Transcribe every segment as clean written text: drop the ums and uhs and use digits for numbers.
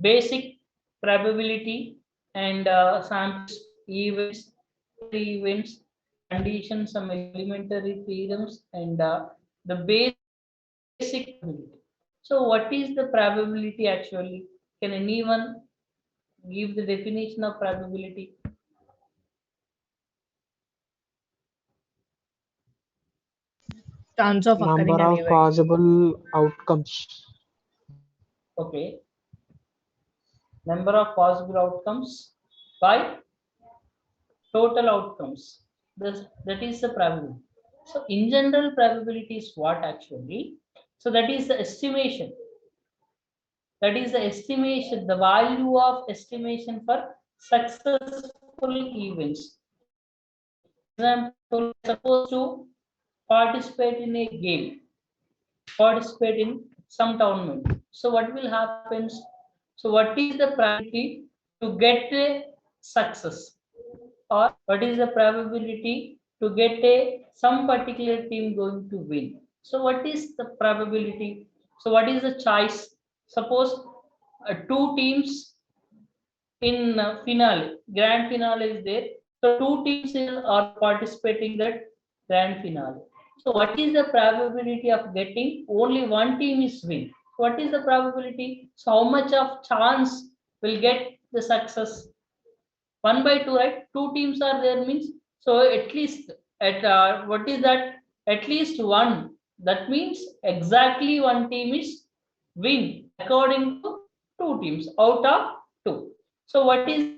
basic probability and samples, events, events, conditions, some elementary theorems, and the basic probability. So, what is the probability actually? Can anyone give the definition of probability? Chance of Number occurring an of event. possible outcomes. Okay, number of possible outcomes by total outcomes. That is the probability. So, in general, probability is what actually? So, that is the estimation. That is the estimation, the value of estimation for successful events. Example, supposed to participate in a game, participate in some tournament. So, what will happen? So, what is the probability to get a success? Or what is the probability to get a some particular team going to win? So what is the probability? So what is the choice? Suppose two teams in finale, grand finale is there. So two teams are participating that grand finale. So what is the probability of getting only one team is win? What is the probability? So how much of chance will get the success? 1/2, right? Two teams are there means, so at least at what is that? At least one. That means exactly one team is win according to two teams out of two. So what is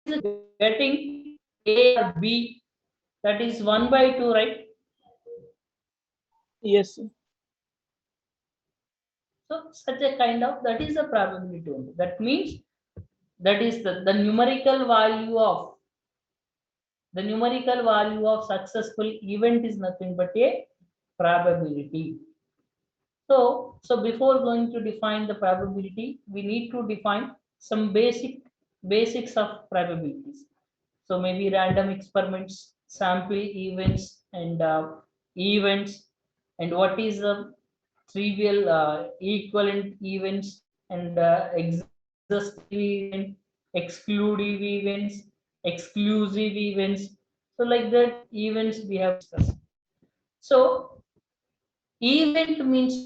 the getting A or B? That is 1/2, right? Yes, sir. So such a kind of, that is the probability only. That means that is the numerical value of, the numerical value of successful event is nothing but a probability. So before going to define the probability, we need to define some basics of probabilities. So maybe random experiments, sample events, and events, and what is the trivial equivalent events, and exhaustive event, exclusive events, exclusive events. So like that events we have discussed. So event means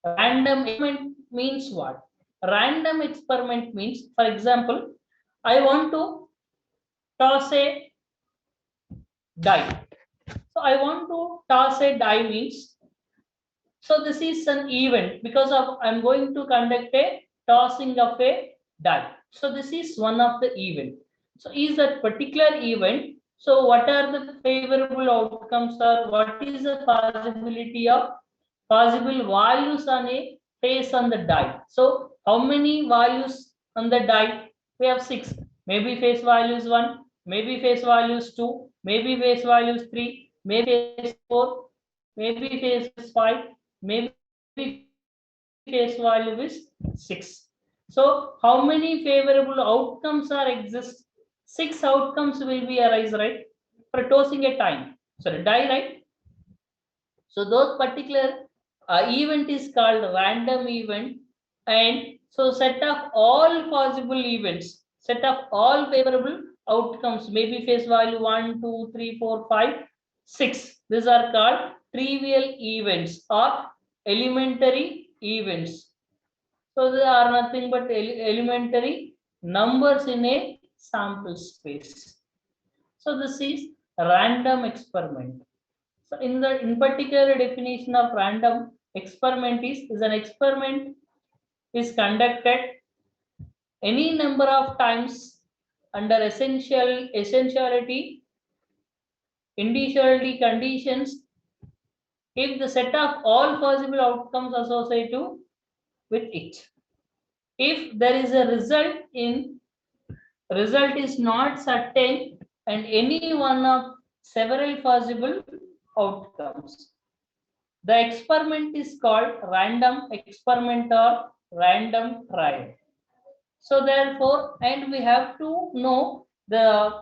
random experiment means what? Random experiment means, for example, I want to toss a die. So I want to toss a die means, so this is an event because of I'm going to conduct a tossing of a die. So this is one of the event. So is that particular event? So what are the favorable outcomes, or what is the possibility of possible values on a face on the die? So how many values on the die? We have six. Maybe face value is one, maybe face value is two, maybe face value is three, maybe face four, maybe face is five, maybe face value is six. So how many favorable outcomes are exist? Six outcomes will be arise, right? For tossing a time, sorry, die, right? So those particular event is called random event, and so set of all possible events, set of all favorable outcomes, maybe face value 1, 2, 3, 4, 5, 6. These are called trivial events or elementary events. So they are nothing but elementary numbers in a sample space. So this is random experiment. So in particular definition of random experiment is an experiment is conducted any number of times under essentiality, individuality conditions, if the set of all possible outcomes associated with it. If there is a result is not certain and any one of several possible outcomes. The experiment is called random experiment or random trial. So therefore, and we have to know the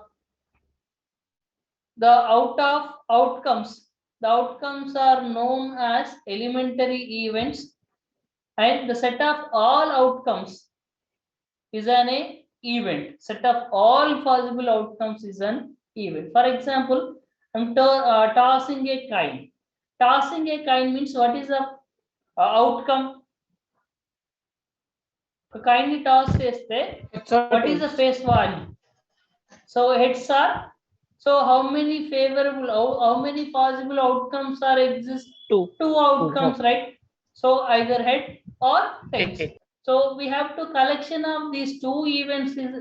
out of outcomes. The outcomes are known as elementary events, and the set of all outcomes is an event. Set of all possible outcomes is an event. For example, I'm tossing a coin. Tossing a coin means what is the outcome? Kindly toss చేస్తే what is the face value? So heads are, so how many favorable, how many possible outcomes are exist? Two outcomes, right? So either head or tails. So we have to collection of these two events is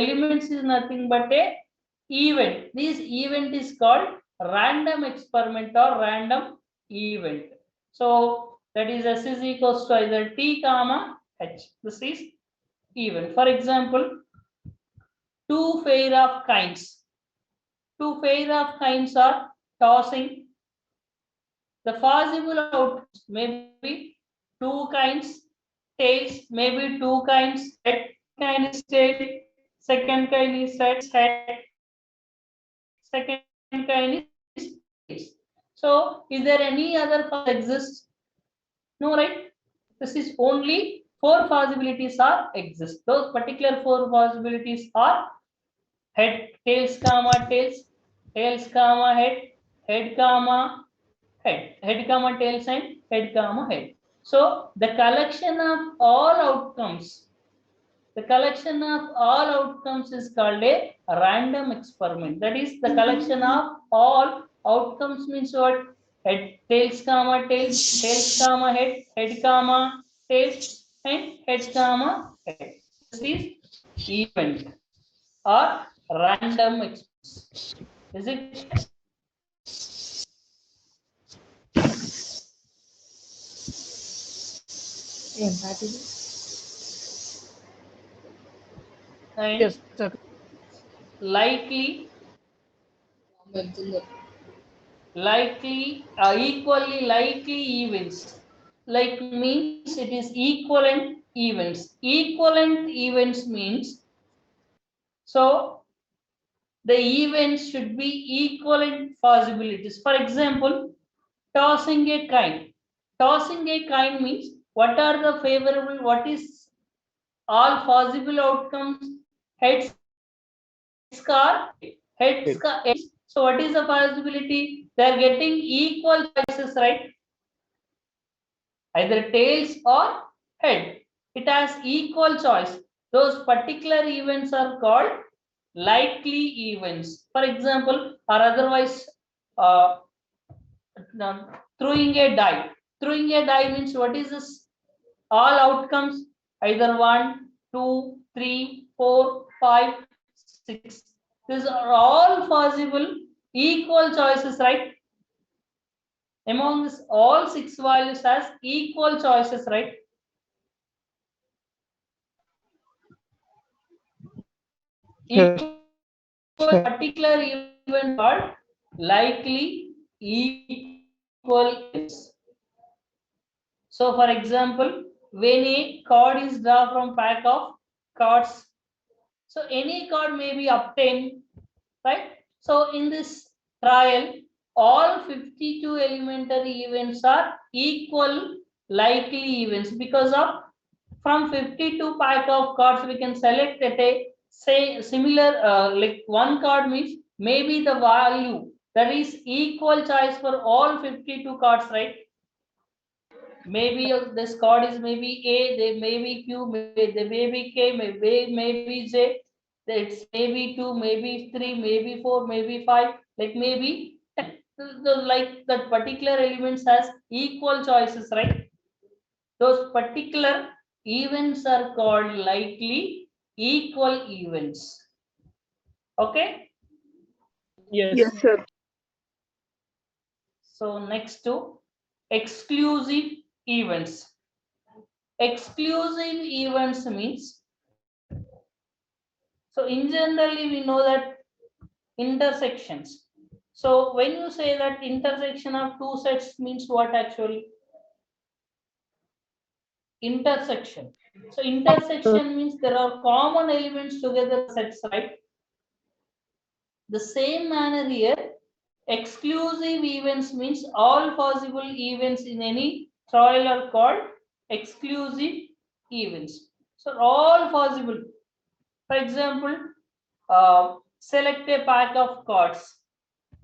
elements is nothing but a event. This event is called random experiment or random event. So that is S is equals to either T comma H. This is event. For example, two pair of coins. Two pair of coins are tossing. The possible outcomes may be two coins tails, maybe two coins head, coin is tail, second coin is head, second coin is tails. So is there any other exists? No, right? This is only four possibilities are exist. Those particular four possibilities are head, tails comma tails, tails comma head, head comma head, head comma tails, and head comma head. So the collection of all outcomes, the collection of all outcomes is called a random experiment. That is the collection of all outcomes means what? Head, tails comma tails, tails comma head, head comma tails, and head comma head. This is event or random experiment. Is it? And Yes, sir. likely equally likely events, like means it is equivalent events. Equivalent events means, so the events should be equivalent possibilities. For example, tossing a coin. Tossing a coin means what are the favorable, what is all possible outcomes? Heads car, heads car. So what is the possibility? They are getting equal choices, right? Either tails or head. It has equal choice. Those particular events are called likely events. For example, or otherwise, uh, throwing a die. Throwing a die means what is this? All outcomes either 1, 2, 3, 4, 5, 6. These are all possible equal choices, right? Among this, all 6 values has equal choices, right? Yes. Particular event called likely equal events. So for example, when a card is drawn from pack of cards, so any card may be obtained, right? So in this trial, all 52 elementary events are equal likely events, because of from 52 pack of cards we can select at a say similar, like one card means maybe the value that is equal choice for all 52 cards, right? Maybe this card is maybe A, they may be Q, they may be K, maybe J, it's maybe 2, maybe 3, maybe 4, maybe 5, like maybe 10. Like that particular elements has equal choices, right? Those particular events are called likely equal events. Okay. Yes. Yes, sir. So next to exclusive events. Exclusive events means, so in generally we know that intersections. So when you say that intersection of two sets means what actually? Intersection. So intersection means there are common elements together sets, right? The same manner here, exclusive events means all possible events in any trial are called exclusive events. So all possible. For example, select a pack of cards.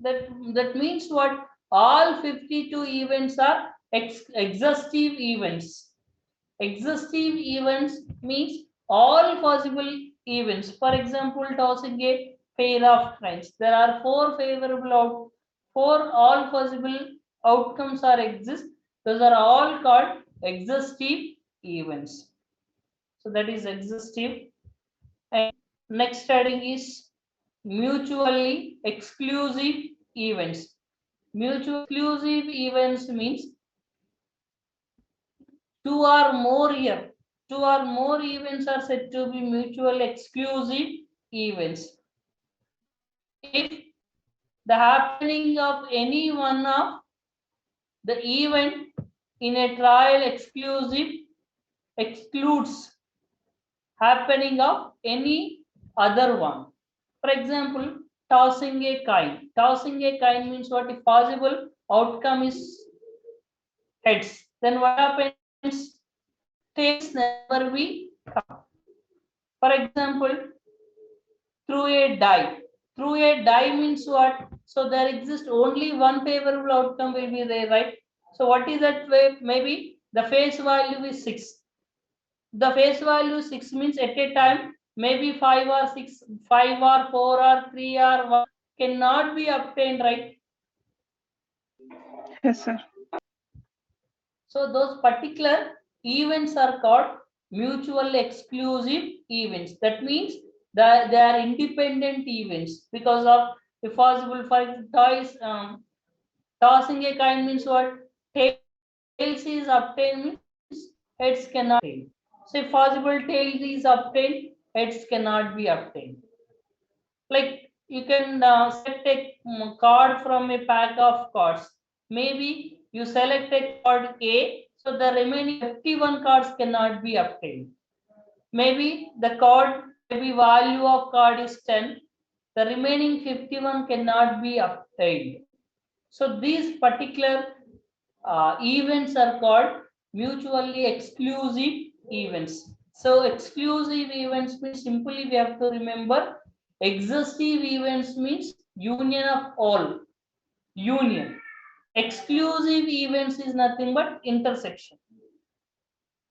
That means what? All 52 events are exhaustive events. Exhaustive events means all possible events. For example, tossing a pair of coins. There are four all possible outcomes are exist. Those are all called exhaustive events. So that is exhaustive. And next heading is mutually exclusive events. Mutually exclusive events means two or more events are said to be mutually exclusive events. If the happening of any one of the event in a trial excludes happening of any other one. For example, tossing a coin. Tossing a coin means what? If possible outcome is heads, then what happens? Tails never be count. For example, through a die. Through a die means what? So there exists only one favorable outcome will be there, right? So what is that way? Maybe the face value is 6. The face value 6 means at a time maybe 5 or 6, 5 or 4 or 3 or 1 cannot be obtained, right? Yes, sir. So those particular events are called mutually exclusive events. That means that they are independent events because of, if possible, for toys, tossing a coin means what? Tails is obtained means heads cannot obtain. So if possible tails is obtained, heads cannot be obtained. Like you can select a card from a pack of cards. Maybe you select a card A, so the remaining 51 cards cannot be obtained. Maybe the card, maybe value of card is 10, the remaining 51 cannot be obtained. So these particular events are called mutually exclusive events. So exclusive events means simply we have to remember exhaustive events means union of all. Union. Exclusive events is nothing but intersection.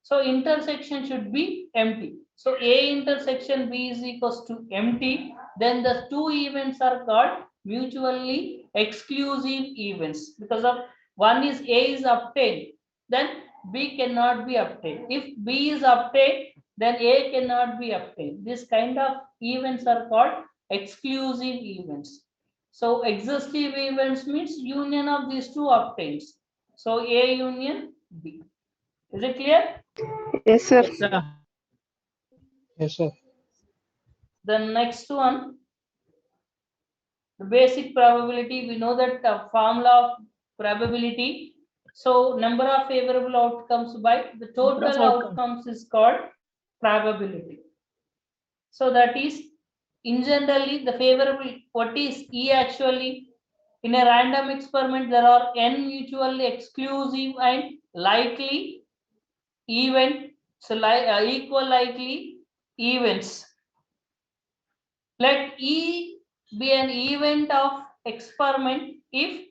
So intersection should be empty. So A intersection B is equals to empty. Then the two events are called mutually exclusive events because of one is A is obtained, then B cannot be obtained. If B is obtained, then A cannot be obtained. This kind of events are called exclusive events. So exhaustive events means union of these two obtains. So A union B. Is it clear? Yes, sir. Yes, sir. Yes, sir. The next one, the basic probability. We know that formula of probability. So number of favorable outcomes by the total outcomes is called probability. So that is in generally the favorable. What is E actually? In a random experiment, there are n mutually exclusive and likely event. So equal likely events. Let E be an event of experiment if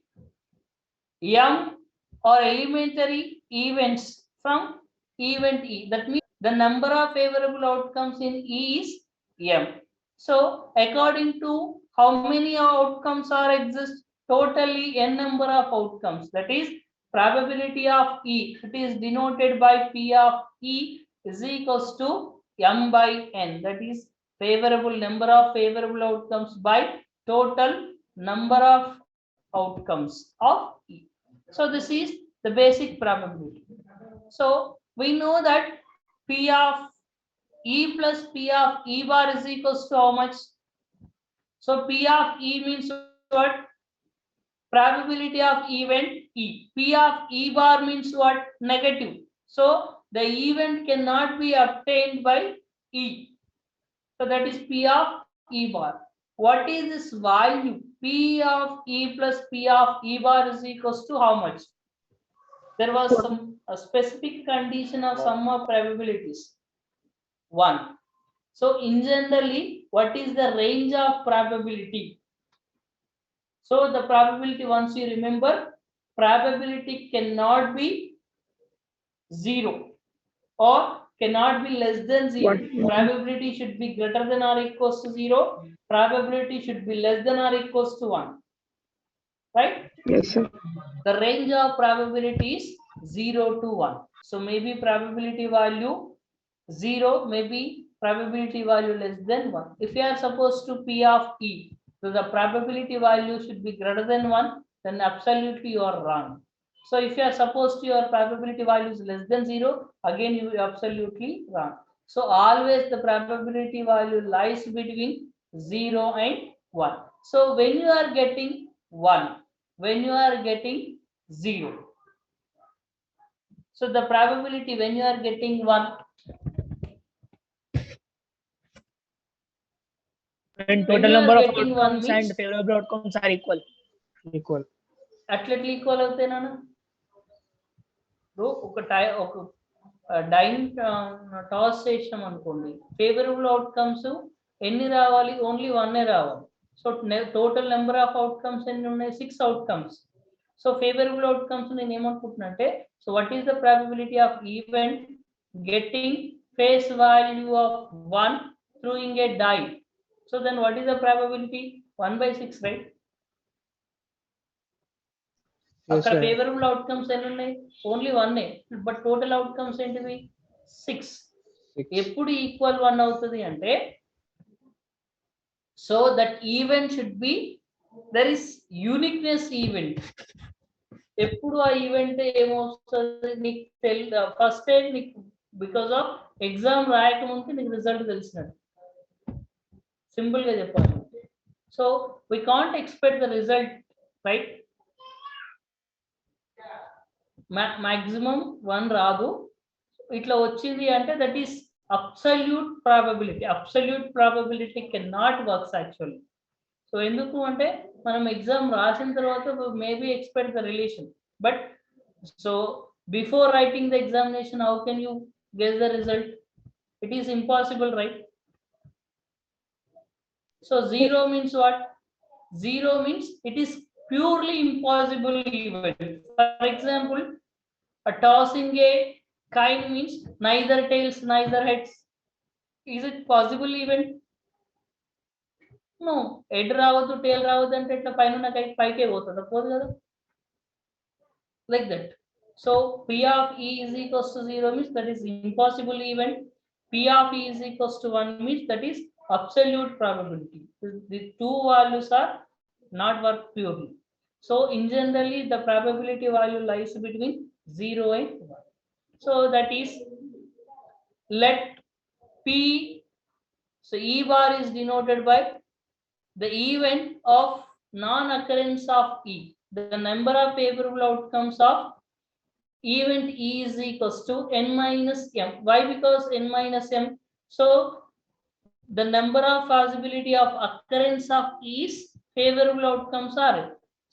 M or elementary events from event E. That means the number of favorable outcomes in E is M. So according to how many outcomes are exist, totally n number of outcomes. That is probability of E. It is denoted by P of E is equals to M by N. That is favorable number of favorable outcomes by total number of outcomes of E. So this is the basic probability. So we know that P of E plus P of E bar is equals to how much? So P of E means what? Probability of event E. P of E bar means what? Negative. So the event cannot be obtained by E. So that is P of E bar. What is this value? P of E plus P of E bar is equals to how much? There was some a specific condition of sum of probabilities? 1. So in generally, what is the range of probability? So the probability, once you remember, probability cannot be 0 or cannot be less than 0. Probability should be greater than or equals to 0. Probability should be less than or equals to 1. Right? Yes, sir. The range of probability is 0 to 1. So maybe probability value 0, maybe probability value less than 1. If you are supposed to P of E, so the probability value should be greater than 1, then absolutely you are wrong. So if you are supposed to your probability value is less than 0, again you are absolutely wrong. So always the probability value lies between 0 and 1. So when you are getting 1, when you are getting 0, so the probability when you are getting 1, And when total you number are of getting 1 outcomes and means favorable outcomes are equal. Equal. అట్లెట్లా equal అవుతాయి నాన్న. ఇప్పుడు ఒక dyne toss చేసాం అనుకోండి, favourable outcomes ఎన్ని రావాలి? Only 1 రావాలి. So total number of outcomes ఎన్ని ఉన్నాయి? 6 అవుట్కమ్స్. సో ఫేవరబుల్ అవుట్కమ్స్ నేను ఏమనుకుంటున్నా అంటే, so what is the probability of event getting face value of 1 throwing a die? So then what is the probability? 1/6, right? అక్కడ favourable outcomes ఎన్ని ఉన్నాయి? Only 1, but total outcomes ఏంటివి? 6. ఎప్పుడు equal 1 అవుతుంది అంటే, so that event should be there is uniqueness event. ఎప్పుడు ఆ event ఏమొస్తుంది నీకు ఫస్ట్ టైం నీకు బికాస్ ఆఫ్ ఎగ్జామ్ రాయకముందు నీకు రిజల్ట్ తెలిసినట్టు, సింపుల్ గా చెప్పాలి. So we can't expect the result, right? Maximum 1 రాదు. ఇట్లా వచ్చింది అంటే that is absolute probability. Absolute probability can not works actually. So ఎందుకు అంటే మనం ఎగ్జామ్ రాసిన తర్వాత maybe expect the relation, but so before writing the examination how can you guess the result? It is impossible, right? So 0 means what? 0 means it is purely impossible event. For example, a tossing a coin means neither tails neither heads. Is it possible event? No. Head రావద్దు, tail రావద్దు అంటే ఇట్లా పైన పైకే పోతుంది, పోదు కదా, like that. So P of E is equals to 0 means that is impossible event. P of E is equals to 1 means that is absolute probability. The two values are not work purely. So in generally the probability value lies between 0 and 1. So that is, let P, so E bar is denoted by the event of non-occurrence of E. The number of favorable outcomes of event E is equals to n minus m. Why? Because n minus m. So the number of possibility of occurrence of E's favorable outcomes are.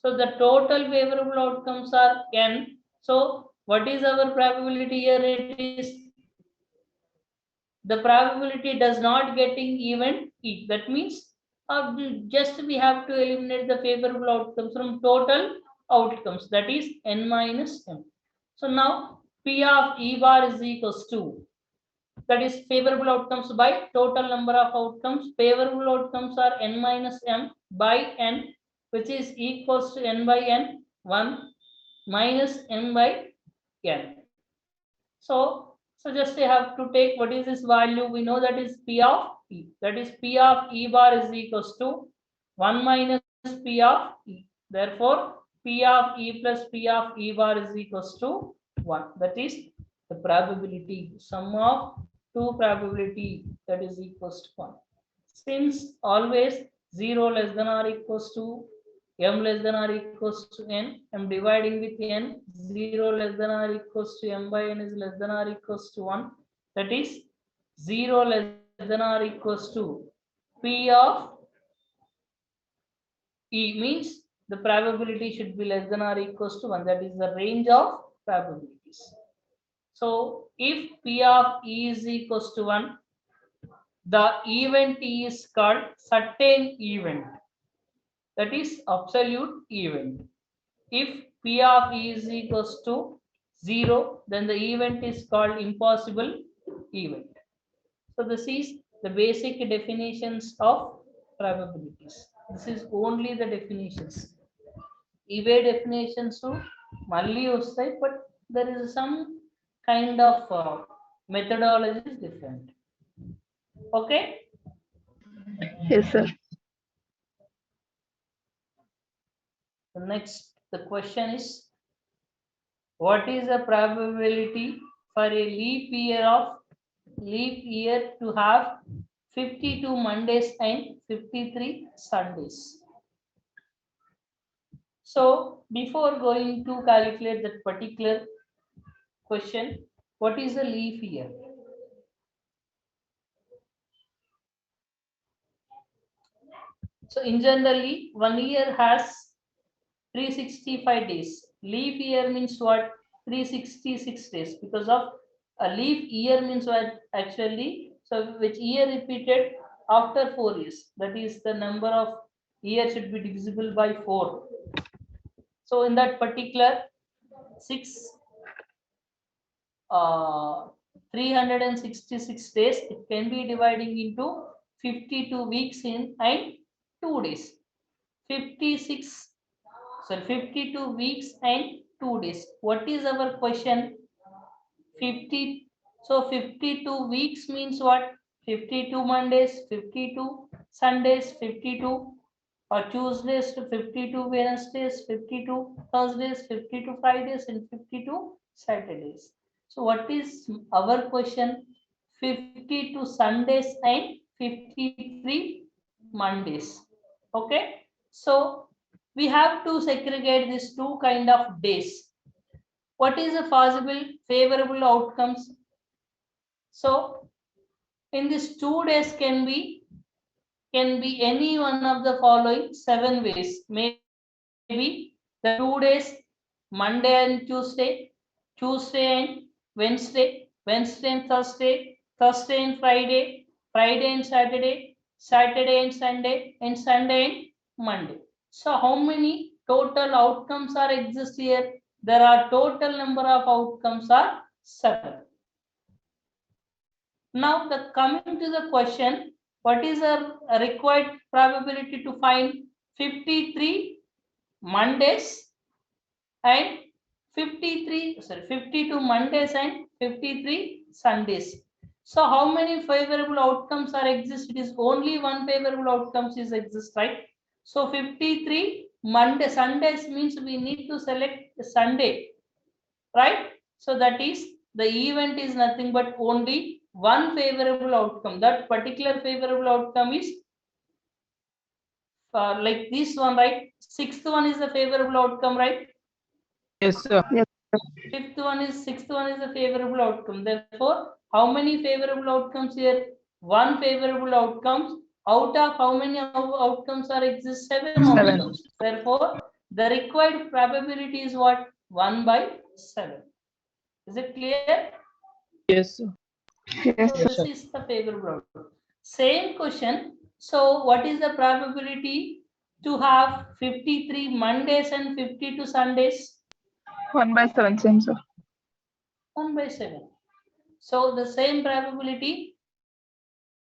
So the total favorable outcomes are n. So what is our probability here? It is the probability does not getting event E. That means just we have to eliminate the favorable outcomes from total outcomes, that is n minus m. So now P of E bar is equals to, that is favorable outcomes by total number of outcomes. Favorable outcomes are n minus m by n, which is equals to n by n, 1 minus n by n. So just you have to take what is this value? We know that is P of E. That is P of E bar is equals to 1 minus P of E. Therefore P of E plus P of E bar is equals to 1. That is the probability, sum of two probability, that is equals to 1. Since always 0 less than or equals to m less than or equals to n, I'm dividing with n. 0 less than or equals to m by n is less than or equals to 1. That is 0 less than or equals to P of E means the probability should be less than or equals to 1. That is the range of probabilities. So if P of E is equals to 1, the event is called certain event. That is absolute event. If P of E is equals to 0, then the event is called impossible event. So this is the basic definitions of probabilities. This is only the definitions. ఇవే definitions మళ్ళీ వస్తాయి, but there is some kind of methodology is different. Okay. Yes, sir. The question is, what is the probability for a leap year to have 52 Mondays and 53 Sundays? So before going to calculate that particular question, what is a leap year? So in generally, 1 year has 365 days. Leap year means what? 366 days, because of a leap year means what actually, so which year repeated after 4 years, that is the number of years should be divisible by 4. So in that particular 366 days, it can be dividing into 52 weeks in and 2 days. 52 weeks and 2 days. What is our question? 50. So 52 weeks means what? 52 Mondays, 52 Sundays, 52 or Tuesdays to 52 Wednesdays, 52 Thursdays, 52 Fridays, and 52 Saturdays. So what is our question? 52 Sundays and 53 Mondays. Okay. So we have to segregate these two kind of days. What is the possible favorable outcomes? So in these 2 days can be any one of the following 7 ways. Maybe the 2 days, Monday and Tuesday, Tuesday and Wednesday, Wednesday and Thursday, Thursday and Friday, Friday and Saturday, Saturday and Sunday, and Sunday and Monday. So how many total outcomes are exist here? There are total number of outcomes are 7. Now coming to the question, what is a required probability to find 53 Mondays and 52 Mondays and 53 Sundays? So how many favorable outcomes are exist? It is only one favorable outcomes is exist, right? So 53 Sundays means we need to select the Sunday, right? So that is the event is nothing but only one favorable outcome. That particular favorable outcome is like this one, right? 6th one is the favorable outcome, right? Yes, sir. Yes. 6th one is a favorable outcome. Therefore, how many favorable outcomes here? One favorable outcomes. Out of how many outcomes are exist? 7 outcomes. Therefore, the required probability is what? 1/7. Is it clear? Yes, sir. Yes, So sir. this is the favorable outcome. Same question. So what is the probability to have 53 Mondays and 52 Sundays? 1/7, same, sir. 1/7. So the same probability